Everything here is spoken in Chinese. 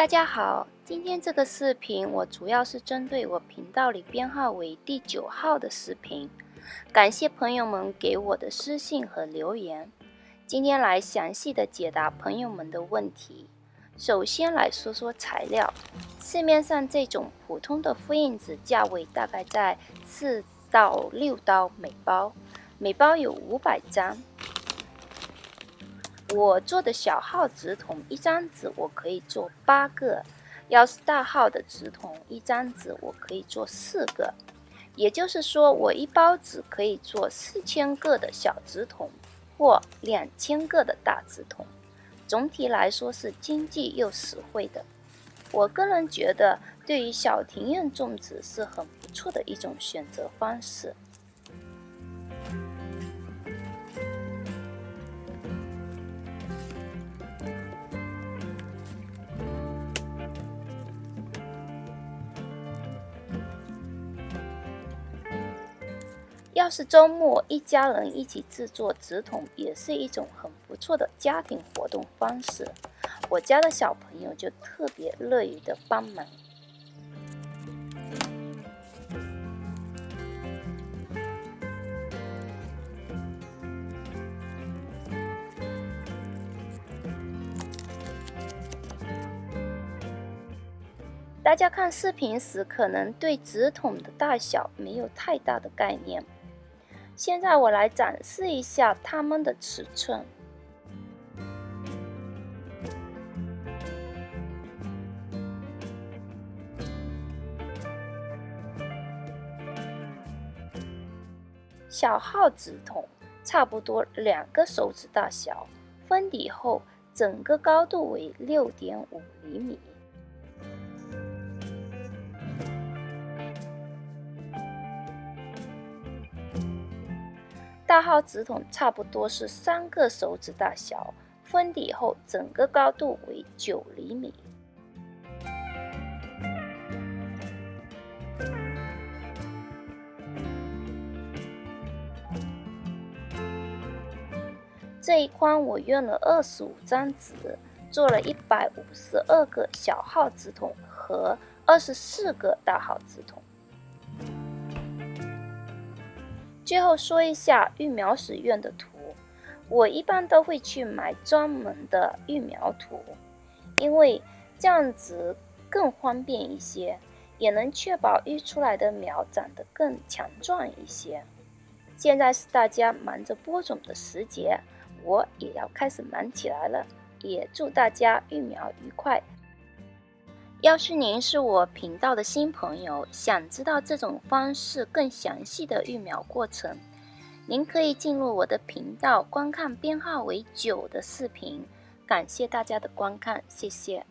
大家好，今天这个视频我主要是针对我频道里编号为第9号的视频，感谢朋友们给我的私信和留言。今天来详细的解答朋友们的问题。首先来说说材料，市面上这种普通的复印纸价位大概在4到6刀每包，每包有500张。我做的小号纸筒，一张纸我可以做8个，要是大号的纸筒，一张纸我可以做4个。也就是说，我一包纸可以做4000个的小纸筒，或2000个的大纸筒。总体来说是经济又实惠的。我个人觉得，对于小庭院种植是很不错的一种选择方式。要是周末一家人一起制作纸筒，也是一种很不错的家庭活动方式。我家的小朋友就特别乐于的帮忙。大家看视频时，可能对纸筒的大小没有太大的概念。现在我来展示一下它们的尺寸。小号纸筒差不多2个手指大小，封底后整个高度为6.5厘米。大号纸筒差不多是3个手指大小，封底后整个高度为9厘米。这一筐我用了25张纸，做了152个小号纸筒和24个大号纸筒。最后说一下育苗时用的土，我一般都会去买专门的育苗土，因为这样子更方便一些，也能确保育出来的苗长得更强壮一些。现在是大家忙着播种的时节，我也要开始忙起来了，也祝大家育苗愉快。要是您是我频道的新朋友，想知道这种方式更详细的育苗过程，您可以进入我的频道观看编号为9的视频。感谢大家的观看，谢谢。